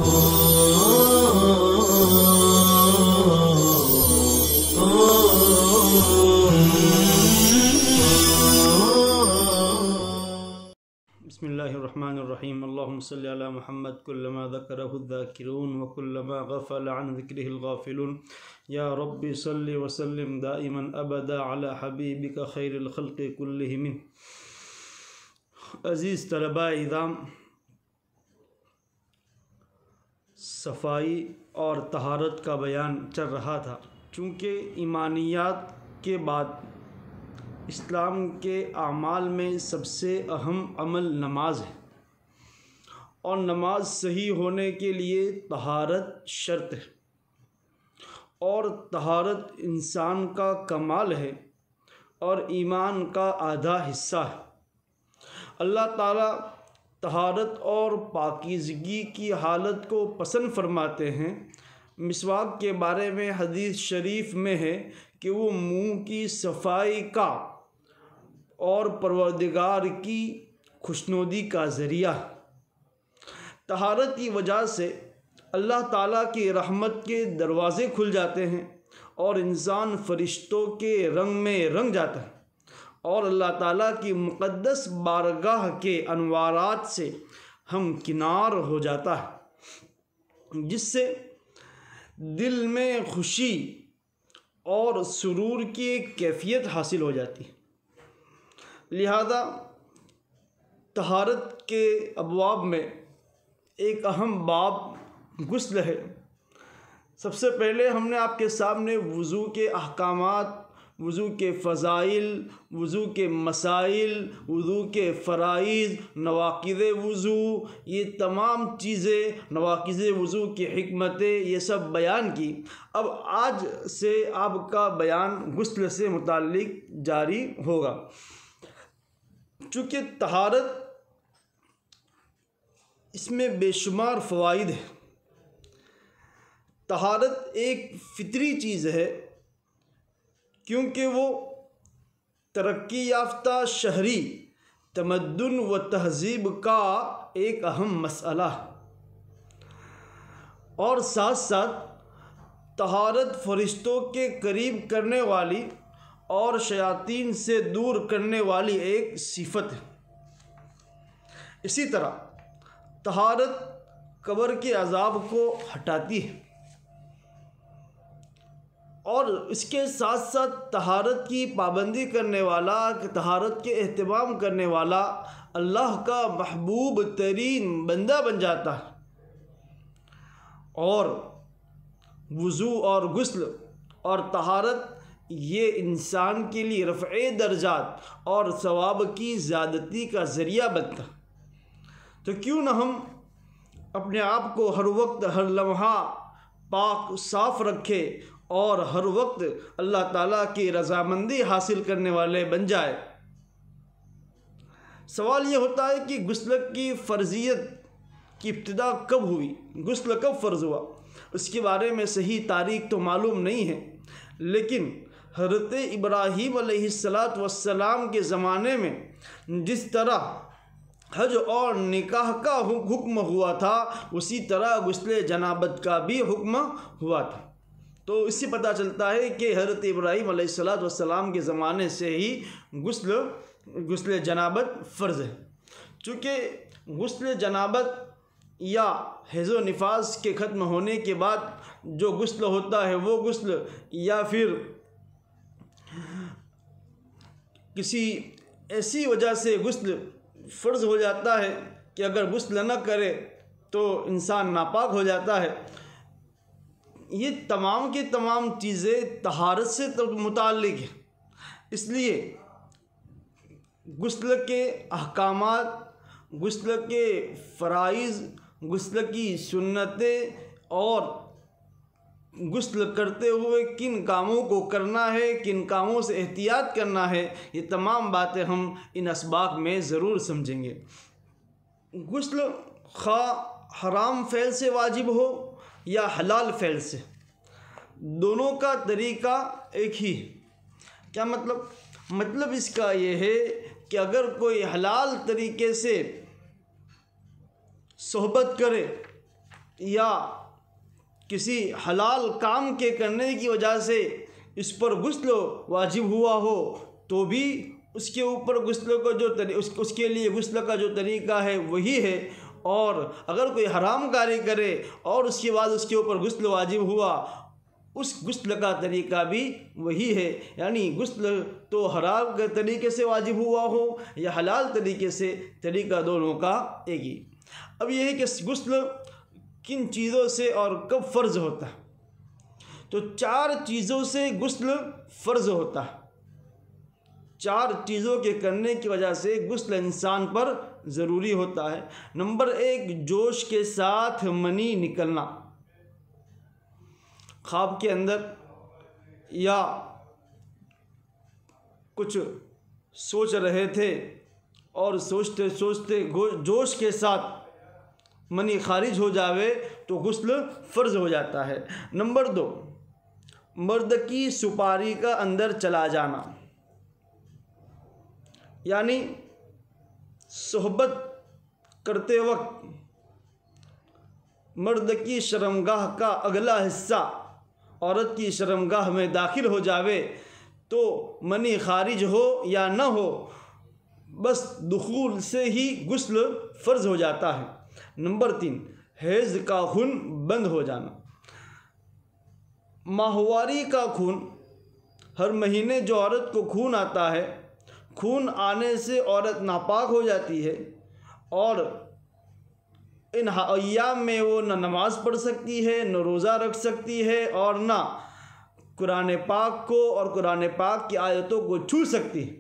बिस्मिल्लाहिर्रहमानिर्रहीम। अल्लाहुम्मा सल्लि अला मुहम्मद कुल्लमा ज़करहु ज़ाकिरून व कुल्लमा गफ़ल अन ज़िक्रिहिल गाफ़िलून। या रब्बि सल्लि व सल्लिम दाइमन अबदा अला हबीबिका खैरिल खल्क़ि कुल्लिहिम। अज़ीज़ तलबा इज़ाम, सफ़ाई और तहारत का बयान चल रहा था। चूँकि ईमानियात के बाद इस्लाम के आमाल में सबसे अहम अमल नमाज है और नमाज सही होने के लिए तहारत शर्त है और तहारत इंसान का कमाल है और ईमान का आधा हिस्सा है। अल्लाह ताला तहारत और पाकीज़गी की हालत को पसंद फरमाते हैं। मिसवाक के बारे में हदीस शरीफ में है कि वो मुंह की सफ़ाई का और परवरदिगार की खुशनुदी का ज़रिया। तहारत की वजह से अल्लाह ताला की रहमत के दरवाज़े खुल जाते हैं और इंसान फ़रिश्तों के रंग में रंग जाता है और अल्लाह ताला की मुक़द्दस बारगाह के अनवारात से हम किनार हो जाता है, जिससे दिल में खुशी और सुरूर की एक कैफियत हासिल हो जाती है। लिहाजा तहारत के अबवाब में एक अहम बाब गुस्ल है। सबसे पहले हमने आपके सामने वज़ू के अहकामात, वज़ू के फ़ज़ाइल, वज़ू के मसाइल, वज़ू के फ़राइज़, नवाक़िज़ वज़ू, ये तमाम चीज़ें, नवाक़िज़ वज़ू की हिकमतें, ये सब बयान की। अब आज से आपका बयान गुस्ल से मुताल्लिक़ जारी होगा। चूँकि तहारत इसमें बेशुमार फ़वाइद है। तहारत एक फ़ितरी चीज़ है क्योंकि वो तरक्की याफ्ता शहरी तमद्दुन व तहज़ीब का एक अहम मसला है और साथ साथ तहारत फ़रिश्तों के करीब करने वाली और शयातीन से दूर करने वाली एक सिफ़त है। इसी तरह तहारत कब्र के अज़ाब को हटाती है और इसके साथ साथ तहारत की पाबंदी करने वाला, तहारत के एहतमाम करने वाला अल्लाह का महबूब तरीन बंदा बन जाता है। और वज़ू और गुस्ल और तहारत ये इंसान के लिए रफ़े दर्जात और सवाब की ज़्यादती का ज़रिया बनता। तो क्यों न हम अपने आप को हर वक्त हर लम्हा पाक साफ़ रखें और हर वक्त अल्लाह ताला की रज़ामंदी हासिल करने वाले बन जाए। सवाल ये होता है कि गुस्ल की फ़र्ज़ियत की इब्तिदा कब हुई, गुस्ल कब फ़र्ज़ हुआ, उसके बारे में सही तारीख़ तो मालूम नहीं है। लेकिन हज़रत इब्राहीम अलैहिस्सलातु वस्सलाम के ज़माने में जिस तरह हज और निकाह का हुक्म हुआ था, उसी तरह गुस्ल जनाबत का भी हुक्म हुआ था। तो इससे पता चलता है कि हज़रत इब्राहीम अलैहिस्सलातु वस्सलाम के ज़माने से ही गुस्ल जनाबत फ़र्ज़ है। चूँकि गुस्ल जनाबत या हैज़ो निफास के ख़त्म होने के बाद जो गुस्ल होता है वो गुस्ल, या फिर किसी ऐसी वजह से गुस्ल फ़र्ज़ हो जाता है कि अगर गुस्ल न करे तो इंसान नापाक हो जाता है। ये तमाम की तमाम चीज़ें तहारत से तो मुताल्लिक़ है। इसलिए गुस्ल के अहकामात, गुस्ल के फ़राइज़, गुस्ल की सुन्नतें और गुस्ल करते हुए किन कामों को करना है, किन कामों से एहतियात करना है, ये तमाम बातें हम इन असबाब में ज़रूर समझेंगे। गुस्ल खा हराम फ़ेल से वाजिब हो या हलाल फ़ेल से, दोनों का तरीक़ा एक ही है। क्या मतलब इसका ये है कि अगर कोई हलाल तरीके से सोहबत करे या किसी हलाल काम के करने की वजह से इस पर गुस्ल वाजिब हुआ हो तो भी उसके ऊपर गुस्ल का जो उसके लिए गुस्ल का जो तरीका है वही है। और अगर कोई हराम कार्य करे और उसके बाद उसके ऊपर गुस्ल वाजिब हुआ, उस गुस्ल का तरीका भी वही है। यानी गुस्ल तो हराम के तरीके से वाजिब हुआ हो या हलाल तरीके से, तरीका दोनों का एक ही। अब यह है कि गुस्ल किन चीज़ों से और कब फ़र्ज़ होता है। तो 4 चीज़ों से गुस्ल फ़र्ज़ होता है। 4 चीज़ों के करने की वजह से गुस्ल इंसान पर ज़रूरी होता है। नंबर 1, जोश के साथ मनी निकलना। ख्वाब के अंदर या कुछ सोच रहे थे और सोचते सोचते जोश के साथ मनी खारिज हो जावे तो गुस्ल फ़र्ज़ हो जाता है। नंबर 2, मर्द की सुपारी का अंदर चला जाना, यानी सोहबत करते वक्त मर्द की शर्मगाह का अगला हिस्सा औरत की शर्मगाह में दाखिल हो जावे तो मनी खारिज हो या न हो, बस दुखूल से ही गुस्ल फ़र्ज़ हो जाता है। नंबर 3, हैज़ का खून बंद हो जाना। माहवारी का खून, हर महीने जो औरत को खून आता है, खून आने से औरत नापाक हो जाती है और इन अय्याम में वो न नमाज़ पढ़ सकती है, न रोज़ा रख सकती है और न कुरान पाक को और कुरान पाक की आयतों को छू सकती है।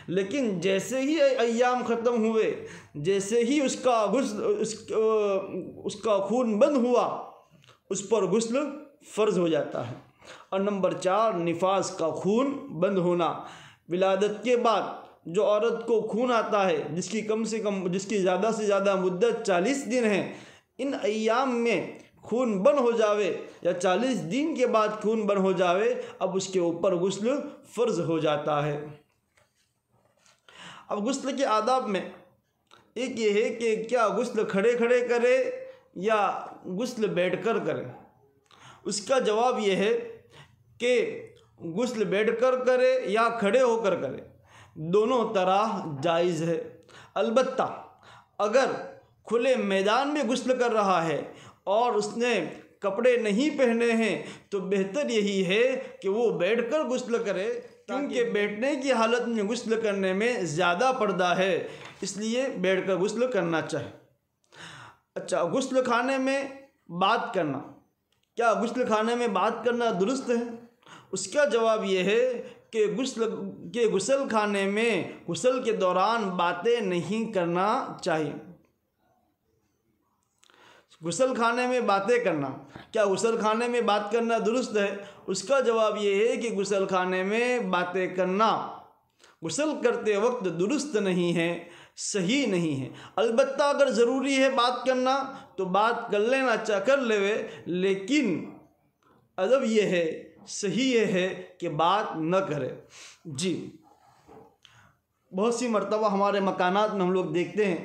लेकिन जैसे ही अय्याम ख़त्म हुए, जैसे ही उसका खून बंद हुआ, उस पर गुस्ल फ़र्ज़ हो जाता है। और नंबर 4, निफास का खून बंद होना। विलादत के बाद जो औरत को खून आता है, जिसकी कम से कम जिसकी ज़्यादा से ज़्यादा मुद्दत 40 दिन है, इन अय्याम में खून बंद हो जावे या 40 दिन के बाद खून बंद हो जावे, अब उसके ऊपर गुस्ल फ़र्ज़ हो जाता है। अब गुस्ल के आदाब में एक ये है कि क्या गुस्ल खड़े खड़े करे या गुस्ल बैठकर करे। उसका जवाब ये है कि गुस्ल बैठकर करे या खड़े होकर करे, दोनों तरह जायज़ है। अलबत्ता अगर खुले मैदान में गुस्ल कर रहा है और उसने कपड़े नहीं पहने हैं तो बेहतर यही है कि वो बैठकर गुस्ल करे, क्योंकि बैठने की हालत में गुस्ल करने में ज़्यादा पर्दा है, इसलिए बैठकर गुस्ल करना चाहिए। अच्छा, गुस्ल खाने में बात करना, क्या गुस्ल खाने में बात करना दुरुस्त है? उसका जवाब यह है कि गुस्ल खाने में गुस्ल के दौरान बातें नहीं करना चाहिए। गुस्ल खाने में बातें करना, क्या गुस्ल खाने में बात करना दुरुस्त है? उसका जवाब ये है कि गुस्ल खाने में बातें करना गुस्ल करते वक्त दुरुस्त नहीं है, सही नहीं है। अलबत्ता अगर ज़रूरी है बात करना तो बात कर लेवे, लेकिन अदब ये है, सही ये है कि बात न करे। जी, बहुत सी मर्तबा हमारे मकानात में हम लोग देखते हैं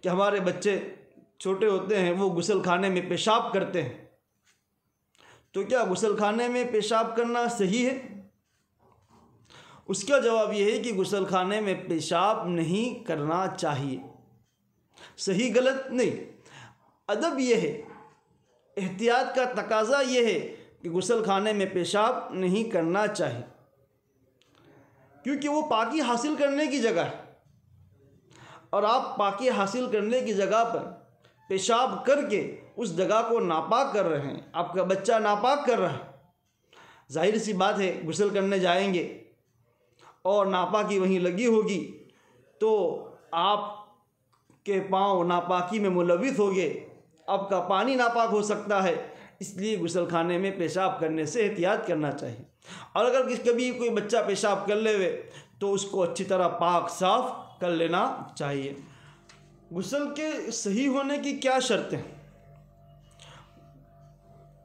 कि हमारे बच्चे छोटे होते हैं, वो गुस्ल खाने में पेशाब करते हैं। तो क्या गुस्ल खाने में पेशाब करना सही है? उसका जवाब यह है कि गुस्ल खाने में पेशाब नहीं करना चाहिए। सही गलत नहीं, अदब यह है, एहतियात का तकाजा यह है कि गुस्ल खाने में पेशाब नहीं करना चाहिए, क्योंकि वो पाकी हासिल करने की जगह है और आप पाकी हासिल करने की जगह पर पेशाब करके उस जगह को नापाक कर रहे हैं, आपका बच्चा नापाक कर रहा है। जाहिर सी बात है, गुस्ल करने जाएंगे और नापाकी वहीं लगी होगी तो आपके पाँव नापाकी में मुलविस होंगे, आपका पानी नापाक हो सकता है। इसलिए गुस्ल खाने में पेशाब करने से एहतियात करना चाहिए। और अगर कभी कोई बच्चा पेशाब कर लेवे तो उसको अच्छी तरह पाक साफ कर लेना चाहिए। गुस्ल के सही होने की क्या शर्तें हैं?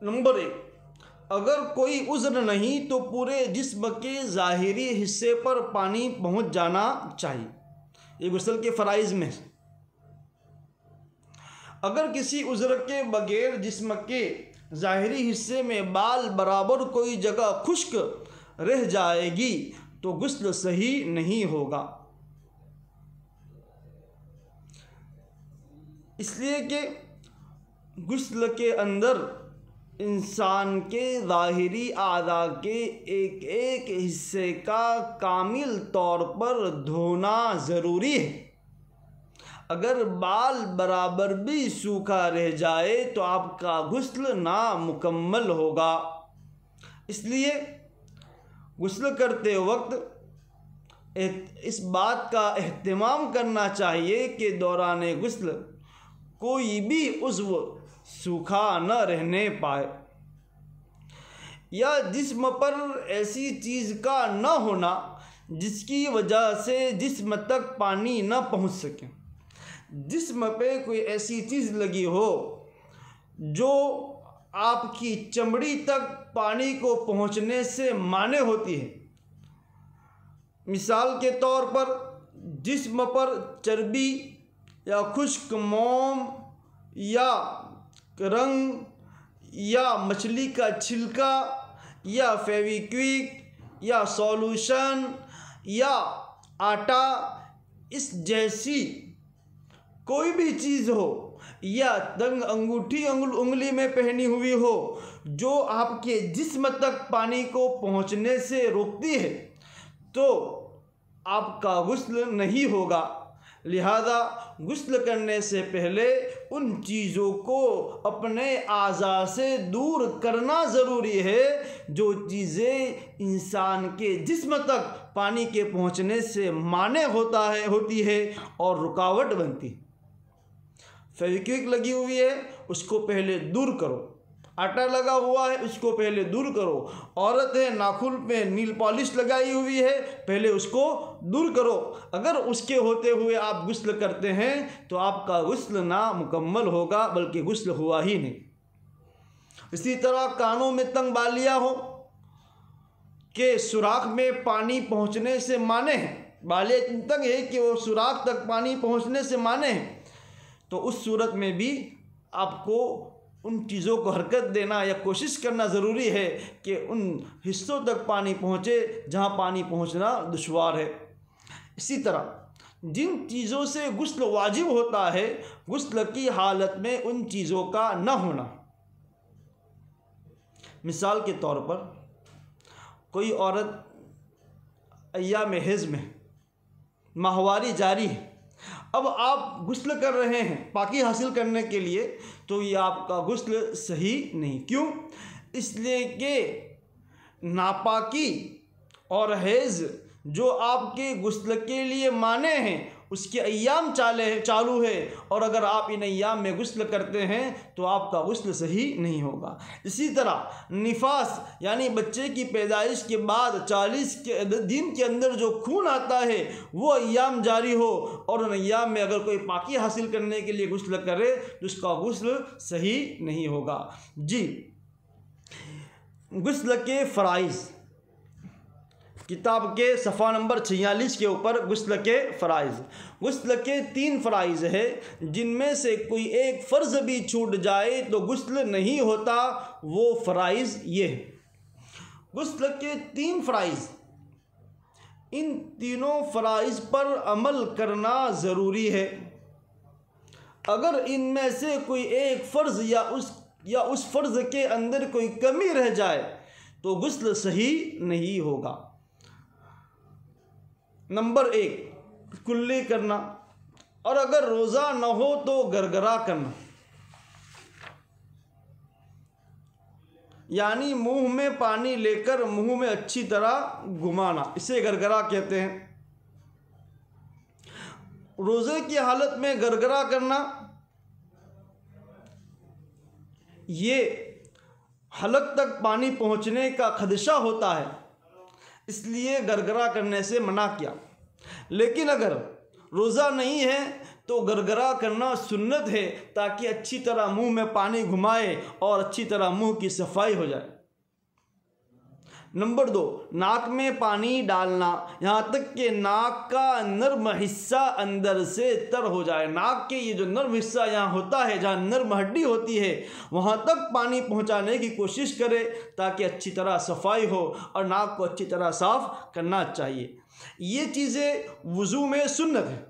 नंबर 1, अगर कोई उज़्र नहीं तो पूरे जिस्म के ज़ाहिरी हिस्से पर पानी पहुंच जाना चाहिए। ये गुस्ल के फ़राइज़ में। अगर किसी उज़्र के बगैर जिस्म के ज़ाहिरी हिस्से में बाल बराबर कोई जगह खुश्क रह जाएगी तो गुस्ल सही नहीं होगा। इसलिए कि गुस्ल के अंदर इंसान के ज़ाहिरी आज़ा के एक एक हिस्से का कामिल तौर पर धोना ज़रूरी है। अगर बाल बराबर भी सूखा रह जाए तो आपका गुस्ल नामुकम्मल होगा। इसलिए गुस्ल करते वक्त इस बात का एहतमाम करना चाहिए कि दौरान गुस्ल कोई भी उज़्व सूखा न रहने पाए या जिस्म पर ऐसी चीज़ का न होना जिसकी वजह से जिस्म तक पानी न पहुंच सके। जिस्म पे कोई ऐसी चीज़ लगी हो जो आपकी चमड़ी तक पानी को पहुंचने से माने होती है। मिसाल के तौर पर जिस्म पर चर्बी या खुश्क मोम या रंग या मछली का छिलका या फेविक्विक या सॉल्यूशन या आटा, इस जैसी कोई भी चीज़ हो या तंग अंगूठी उंगली में पहनी हुई हो जो आपके जिस्म तक पानी को पहुंचने से रोकती है तो आपका गुस्ल नहीं होगा। लिहाजा गुस्ल करने से पहले उन चीज़ों को अपने आज़ा से दूर करना ज़रूरी है जो चीज़ें इंसान के जिस्म तक पानी के पहुंचने से माने होती है और रुकावट बनती। फेविक्विक लगी हुई है उसको पहले दूर करो, आटा लगा हुआ है उसको पहले दूर करो, औरत है नाखून पे नील पॉलिश लगाई हुई है पहले उसको दूर करो। अगर उसके होते हुए आप गुस्ल करते हैं तो आपका गुस्ल नामुकम्मल होगा, बल्कि गुस्ल हुआ ही नहीं। इसी तरह कानों में तंग बालियाँ हो के सुराख में पानी पहुंचने से माने हैं, बालियाँ तंग है कि वो सुराख तक पानी पहुंचने से माने हैं, तो उस सूरत में भी आपको उन चीज़ों को हरकत देना या कोशिश करना ज़रूरी है कि उन हिस्सों तक पानी पहुँचे जहाँ पानी पहुँचना दुश्वार है। इसी तरह जिन चीज़ों से गुस्ल वाजिब होता है गुस्ल की हालत में उन चीज़ों का न होना। मिसाल के तौर पर कोई औरत अय्याम हैज़ में माहवारी जारी है, अब आप गुस्ल कर रहे हैं पाकी हासिल करने के लिए, तो ये आपका गुस्ल सही नहीं। क्यों? इसलिए कि नापाकी और हैज़ जो आपके गुस्ल के लिए माने हैं उसके अय्याम चालू है, और अगर आप इन अय्याम में गुस्ल करते हैं तो आपका गुस्ल सही नहीं होगा। इसी तरह निफास यानी बच्चे की पैदाइश के बाद 40 दिन के अंदर जो खून आता है वो अय्याम जारी हो और उन अय्याम में अगर कोई पाकी हासिल करने के लिए गुस्ल करे तो उसका गुस्ल सही नहीं होगा। जी, गुस्ल के फ़राइज़ किताब के सफ़ा नंबर 46 के ऊपर गुस्ल के फ़राइज़। गुस्ल के 3 फ़राइज़ है जिनमें से कोई एक फ़र्ज़ भी छूट जाए तो गुस्ल नहीं होता। वो फ़राइज़ ये है। गुस्ल के 3 फ़राइज़, इन तीनों फ़राइज़ पर अमल करना ज़रूरी है। अगर इनमें से कोई एक फ़र्ज़ या उस फ़र्ज़ के अंदर कोई कमी रह जाए तो गुस्ल सही नहीं होगा। नंबर 1 कुल्ली करना, और अगर रोज़ा न हो तो गरगरा करना, यानी मुंह में पानी लेकर मुंह में अच्छी तरह घुमाना, इसे गरगरा कहते हैं। रोज़े की हालत में गरगरा करना ये हलक तक पानी पहुंचने का खदशा होता है, इसलिए गरगरा करने से मना किया। लेकिन अगर रोज़ा नहीं है तो गरगरा करना सुन्नत है ताकि अच्छी तरह मुंह में पानी घुमाए और अच्छी तरह मुंह की सफाई हो जाए। नंबर 2, नाक में पानी डालना यहाँ तक कि नाक का नर्म हिस्सा अंदर से तर हो जाए। नाक के ये जो नर्म हिस्सा यहाँ होता है, जहाँ नर्म हड्डी होती है, वहाँ तक पानी पहुँचाने की कोशिश करे ताकि अच्छी तरह सफाई हो, और नाक को अच्छी तरह साफ़ करना चाहिए। ये चीज़ें वुज़ू में सुन्नत है।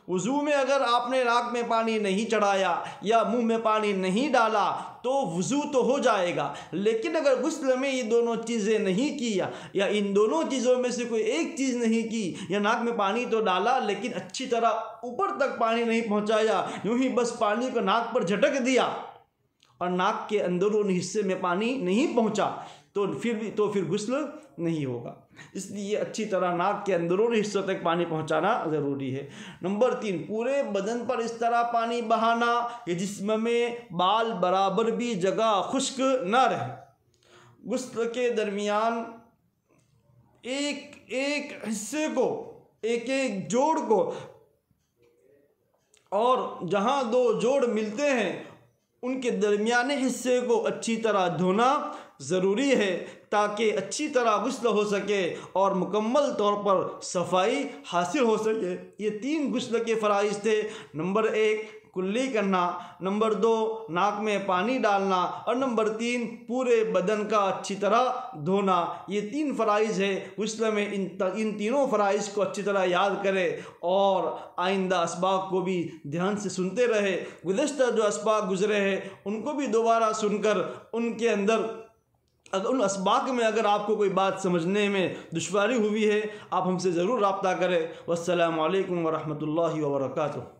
वुज़ू में अगर आपने नाक में पानी नहीं चढ़ाया या मुंह में पानी नहीं डाला तो वुज़ू तो हो जाएगा, लेकिन अगर गुस्ल में ये दोनों चीज़ें नहीं किया या इन दोनों चीज़ों में से कोई एक चीज़ नहीं की, या नाक में पानी तो डाला लेकिन अच्छी तरह ऊपर तक पानी नहीं पहुंचाया, यूँ ही बस पानी को नाक पर झटक दिया और नाक के अंदरूनी हिस्से में पानी नहीं पहुंचा, तो फिर गुस्ल नहीं होगा। इसलिए अच्छी तरह नाक के अंदरूनी हिस्सों तक पानी पहुंचाना ज़रूरी है। नंबर 3, पूरे बदन पर इस तरह पानी बहाना कि जिस्म में बाल बराबर भी जगह खुश्क न रहे। गुस्ल के दरमियान एक एक हिस्से को, एक एक जोड़ को, और जहाँ 2 जोड़ मिलते हैं उनके दरमियाने हिस्से को अच्छी तरह धोना ज़रूरी है ताकि अच्छी तरह गुस्ल हो सके और मुकम्मल तौर पर सफाई हासिल हो सके। ये 3 गुस्ल के फ़राइज़ थे। नंबर 1, कुल्ली करना, नंबर 2, नाक में पानी डालना, और नंबर 3, पूरे बदन का अच्छी तरह धोना। ये 3 फ़राइज़ है गुस्ल में। इन तीनों फ़राइज़ को अच्छी तरह याद करें और आइंदा असबाक को भी ध्यान से सुनते रहे। गुज़श्ता जो असबाक गुज़रे हैं उनको भी दोबारा सुनकर उनके अंदर उन असबाक में अगर आपको कोई बात समझने में दुश्वारी हुई है, आप हमसे ज़रूर रब्ता करें। वस्सलामु अलैकुम वरहमतुल्लाहि वबरकातुहू।